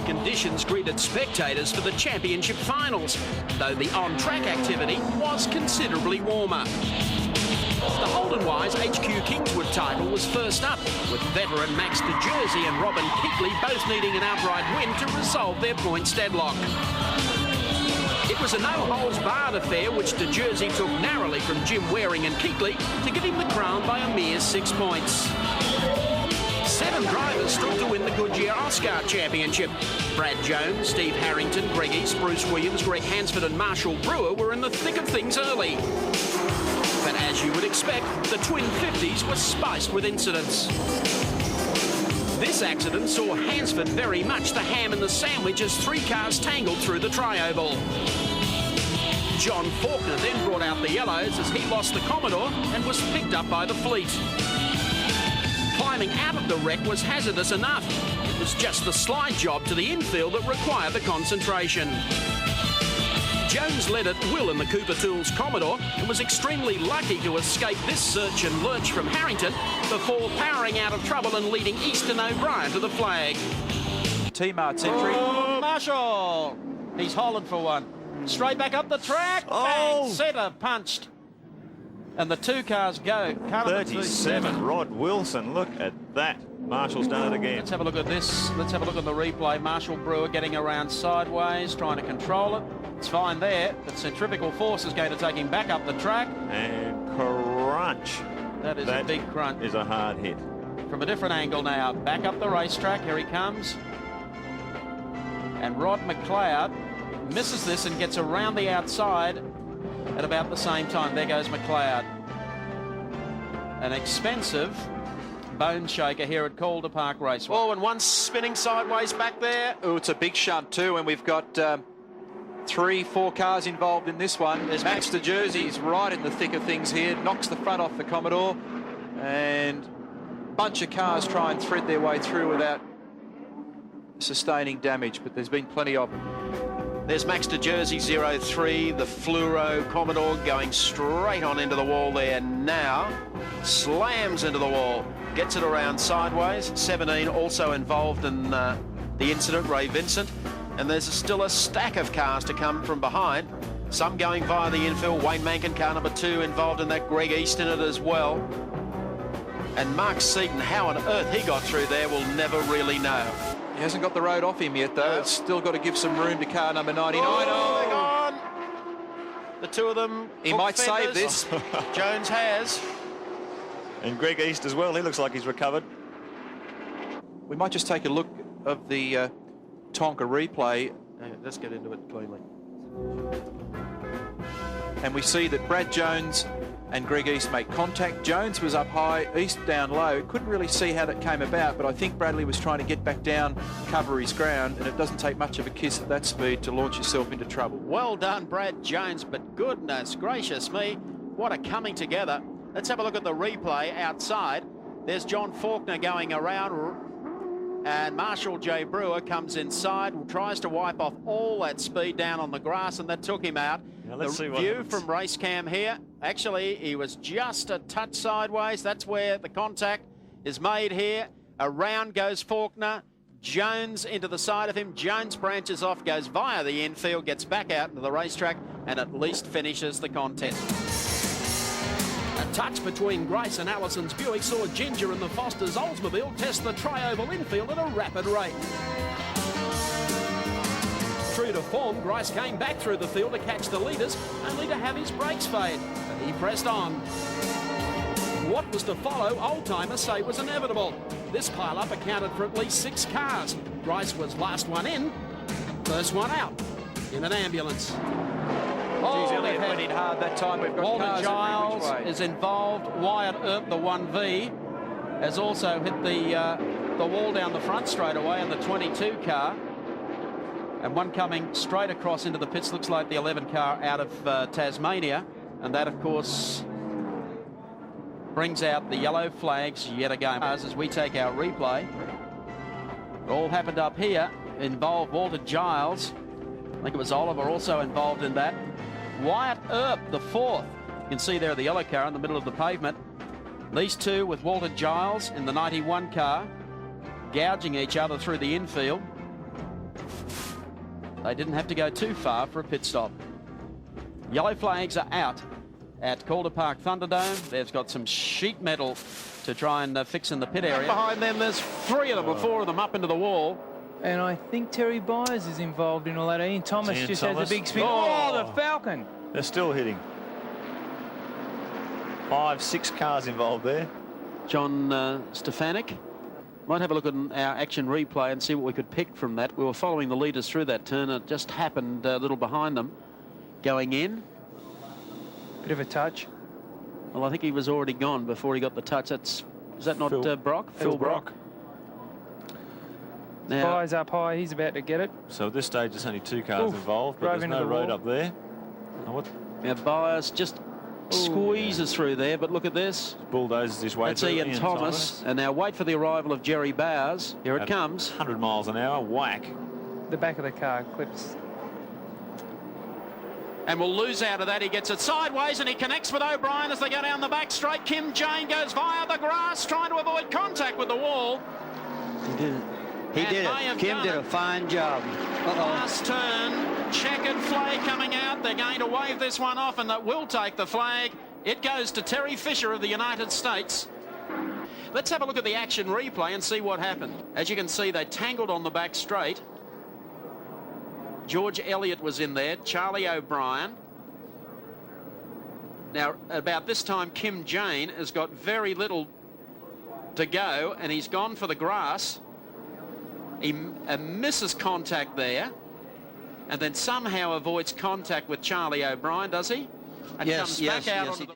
conditions greeted spectators for the championship finals, though the on-track activity was considerably warmer. The Holden-Wise HQ Kingswood title was first up, with veteran Max de Jersey and Robin Keatley both needing an outright win to resolve their points deadlock. It was a no-holds-barred affair which de Jersey took narrowly from Jim Waring and Keatley to give him the crown by a mere 6 points. 7 drivers stood to win the Goodyear AUSCAR Championship. Brad Jones, Steve Harrington, Greg East, Bruce Williams, Greg Hansford and Marshall Brewer were in the thick of things early. But as you would expect, the twin 50s were spiced with incidents. This accident saw Hansford very much the ham in the sandwich as 3 cars tangled through the tri-oval. John Faulkner then brought out the yellows as he lost the Commodore and was picked up by the fleet. Climbing out of the wreck was hazardous enough. It was just the slide job to the infield that required the concentration. Jones led at will in the Cooper Tools Commodore and was extremely lucky to escape this search and lurch from Harrington before powering out of trouble and leading Easton O'Brien to the flag. T-Mart's entry. Oh, Marshall! He's holding for one. Straight back up the track. And centre punched. And the 2 cars go. 37. Rod Wilson, look at that. Marshall's done it again. Let's have a look at this. Let's have a look at the replay. Marshall Brewer getting around sideways, trying to control it. It's fine there, but centrifugal force is going to take him back up the track. And crunch. That is a big crunch. Is a hard hit. From a different angle now. Back up the racetrack. Here he comes. And Rod McLeod misses this and gets around the outside at about the same time. There goes McLeod. An expensive bone shaker here at Calder Park Raceway. Oh, and one spinning sideways back there. Oh, it's a big shunt too, and we've got 3-4 cars involved in this one. There's Max de Jersey's right in the thick of things here, knocks the front off the Commodore, and a bunch of cars try and thread their way through without sustaining damage, but there's been plenty of them. There's Max de Jersey 03, the Fluoro Commodore going straight on into the wall there now. Slams into the wall, gets it around sideways. 17 also involved in the incident, Ray Vincent. And there's still a stack of cars to come from behind. Some going via the infill. Wayne Mankin, car number 2, involved in that. Greg East in it as well. And Mark Seaton, how on earth he got through there, we'll never really know. He hasn't got the road off him yet, though. It's still got to give some room to car number 99. Oh, they're gone. The 2 of them. He might save this. Jones has. And Greg East as well. He looks like he's recovered. We might just take a look of the Tonka replay. Let's get into it cleanly. And we see that Brad Jones and Greg East make contact. Jones was up high, East down low. Couldn't really see how that came about, but I think Bradley was trying to get back down, cover his ground, and it doesn't take much of a kiss at that speed to launch yourself into trouble. Well done, Brad Jones, but goodness gracious me, what a coming together. Let's have a look at the replay outside. There's John Faulkner going around, and Marshall J. Brewer comes inside, tries to wipe off all that speed down on the grass, and that took him out. Now let's see what view happens. from race cam here. Actually, he was just a touch sideways. That's where the contact is made here. Around goes Faulkner. Jones into the side of him. Jones branches off, goes via the infield, gets back out into the racetrack, and at least finishes the contest. A touch between Grace and Allison's Buick saw Ginger and the Fosters' Oldsmobile test the tri-oval infield at a rapid rate. True to form, Grace came back through the field to catch the leaders, only to have his brakes fade. But he pressed on. What was to follow, old-timers say was inevitable. This pile-up accounted for at least 6 cars. Grace was last one in, first one out in an ambulance. Geez, Elliott went in hard that time. We've got Walter Giles is involved. Wyatt Earp, the 1V, has also hit the wall down the front straight away in the 22 car. And one coming straight across into the pits, looks like the 11 car out of Tasmania. And that, of course, brings out the yellow flags yet again as we take our replay. It all happened up here, involved Walter Giles. I think it was Oliver also involved in that. Wyatt Earp, the 4th. You can see there the yellow car in the middle of the pavement. These two with Walter Giles in the 91 car, gouging each other through the infield. They didn't have to go too far for a pit stop. Yellow flags are out at Calder Park Thunderdome. They've got some sheet metal to try and fix in the pit area. Behind them, there's 3 of them, or 4 of them up into the wall. And I think Terry Byers is involved in all that. Ian Thomas just has a big spin. Oh. Oh, the Falcon. They're still hitting. 5, 6 cars involved there. John Stefanik. Might have a look at our action replay and see what we could pick from that. We were following the leaders through that turn. It just happened a little behind them. Going in. Bit of a touch. Well, I think he was already gone before he got the touch. Is that not Brock? Phil Brock. Now, Byers up high. He's about to get it. So at this stage, there's only 2 cars involved, but there's no road up there. now Byers just squeezes through there, but look at this. Bulldozes his way That's through. Ian Thomas. And now wait for the arrival of Jerry Bowers. Here it comes. 100 miles an hour. Whack. The back of the car clips. And will lose out of that. He gets it sideways and he connects with O'Brien as they go down the back straight. Kim Jane goes via the grass, trying to avoid contact with the wall. He did it. He did it. Kim did a fine job. Last turn, checkered flag coming out. They're going to wave this one off, and that will take the flag. It goes to Terry Fisher of the United States. Let's have a look at the action replay and see what happened. As you can see, they tangled on the back straight. George Elliott was in there, Charlie O'Brien. Now, about this time, Kim Jane has got very little to go, and he's gone for the grass. He misses contact there, and then somehow avoids contact with Charlie O'Brien, does he? And comes back out onto the